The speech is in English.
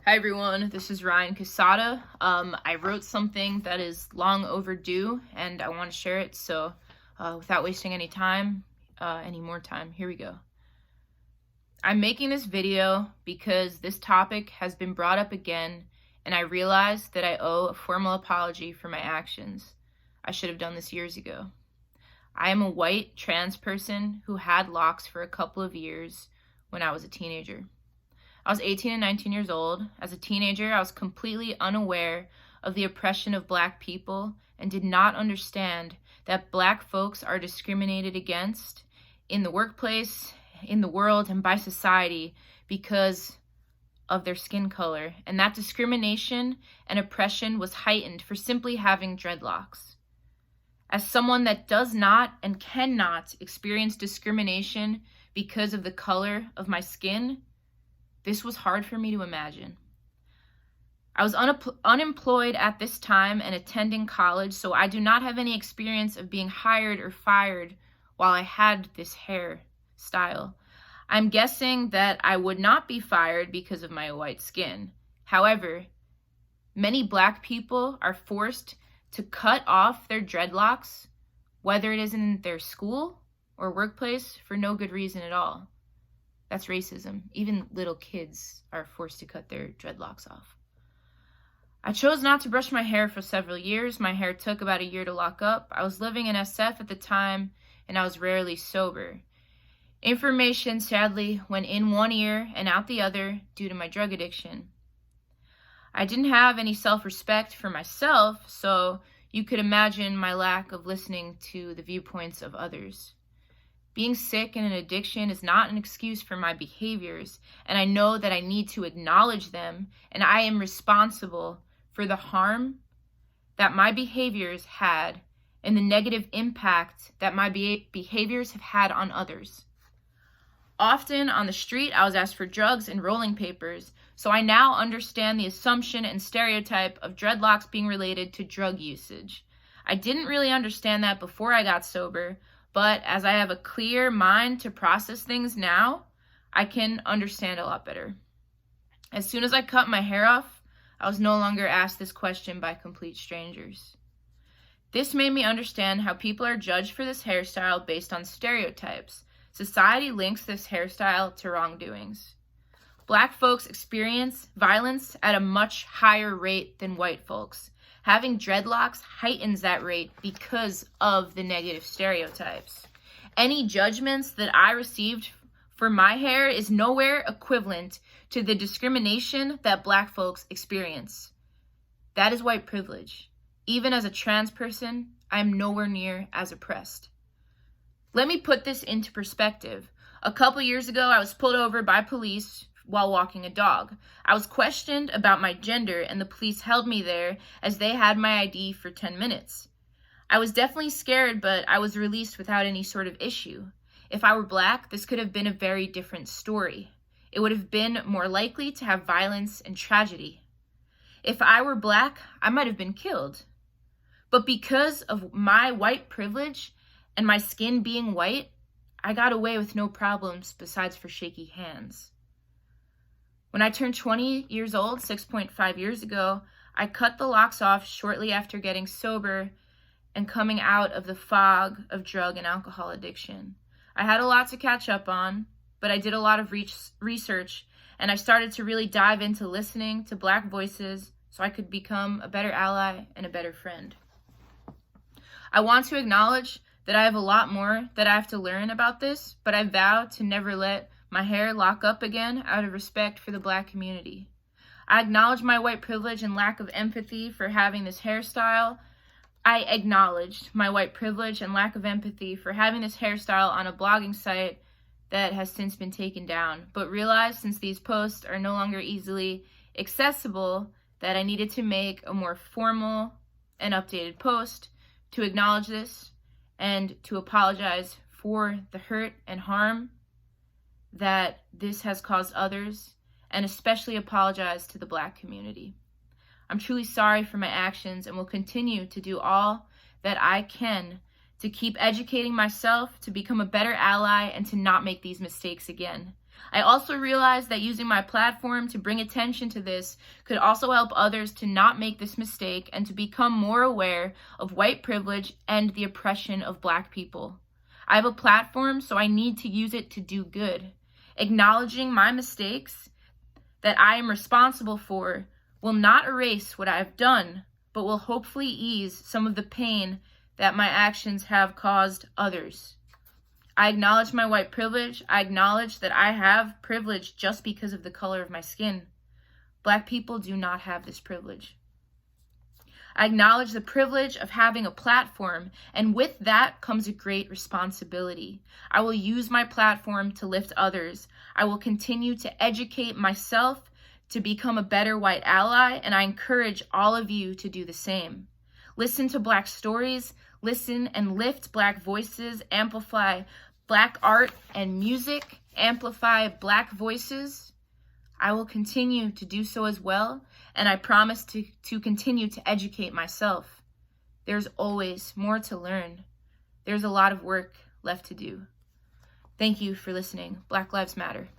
Hi everyone, this is Ryan Cassata. I wrote something that is long overdue and I want to share it, so without wasting any more time, here we go. I'm making this video because this topic has been brought up again and I realized that I owe a formal apology for my actions. I should have done this years ago. I am a white trans person who had locks for a couple of years when I was a teenager. I was 18 and 19 years old. As a teenager, I was completely unaware of the oppression of Black people and did not understand that Black folks are discriminated against in the workplace, in the world, and by society because of their skin color. And that discrimination and oppression was heightened for simply having dreadlocks. As someone that does not and cannot experience discrimination because of the color of my skin, this was hard for me to imagine. I was unemployed at this time and attending college, so I do not have any experience of being hired or fired while I had this hairstyle. I'm guessing that I would not be fired because of my white skin. However, many Black people are forced to cut off their dreadlocks, whether it is in their school or workplace, for no good reason at all. That's racism. Even little kids are forced to cut their dreadlocks off. I chose not to brush my hair for several years. My hair took about a year to lock up. I was living in SF at the time, and I was rarely sober. Information, sadly, went in one ear and out the other due to my drug addiction. I didn't have any self-respect for myself, so you could imagine my lack of listening to the viewpoints of others. Being sick and an addiction is not an excuse for my behaviors, and I know that I need to acknowledge them, and I am responsible for the harm that my behaviors had and the negative impact that my behaviors have had on others. Often on the street, I was asked for drugs and rolling papers, so I now understand the assumption and stereotype of dreadlocks being related to drug usage. I didn't really understand that before I got sober, but as I have a clear mind to process things now, I can understand a lot better. As soon as I cut my hair off, I was no longer asked this question by complete strangers. This made me understand how people are judged for this hairstyle based on stereotypes. Society links this hairstyle to wrongdoings. Black folks experience violence at a much higher rate than white folks. Having dreadlocks heightens that rate because of the negative stereotypes. Any judgments that I received for my hair is nowhere equivalent to the discrimination that Black folks experience. That is white privilege. Even as a trans person, I am nowhere near as oppressed. Let me put this into perspective. A couple years ago, I was pulled over by police while walking a dog. I was questioned about my gender and the police held me there as they had my ID for 10 minutes. I was definitely scared, but I was released without any sort of issue. If I were Black, this could have been a very different story. It would have been more likely to have violence and tragedy. If I were Black, I might have been killed. But because of my white privilege and my skin being white, I got away with no problems besides for shaky hands. When I turned 20 years old, 6.5 years ago, I cut the locks off shortly after getting sober and coming out of the fog of drug and alcohol addiction. I had a lot to catch up on, but I did a lot of research, and I started to really dive into listening to Black voices so I could become a better ally and a better friend. I want to acknowledge that I have a lot more that I have to learn about this, but I vow to never let my hair lock up again out of respect for the Black community. I acknowledge my white privilege and lack of empathy for having this hairstyle. I acknowledged my white privilege and lack of empathy for having this hairstyle on a blogging site that has since been taken down, but realized since these posts are no longer easily accessible that I needed to make a more formal and updated post to acknowledge this and to apologize for the hurt and harm that this has caused others, and especially apologize to the Black community. I'm truly sorry for my actions and will continue to do all that I can to keep educating myself, to become a better ally, and to not make these mistakes again. I also realized that using my platform to bring attention to this could also help others to not make this mistake and to become more aware of white privilege and the oppression of Black people. I have a platform, so I need to use it to do good. Acknowledging my mistakes that I am responsible for will not erase what I have done, but will hopefully ease some of the pain that my actions have caused others. I acknowledge my white privilege. I acknowledge that I have privilege just because of the color of my skin. Black people do not have this privilege. I acknowledge the privilege of having a platform, and with that comes a great responsibility. I will use my platform to lift others. I will continue to educate myself to become a better white ally, and I encourage all of you to do the same. Listen to Black stories, listen and lift Black voices, amplify Black art and music, amplify Black voices. I will continue to do so as well, and I promise to continue to educate myself. There's always more to learn. There's a lot of work left to do. Thank you for listening. Black Lives Matter.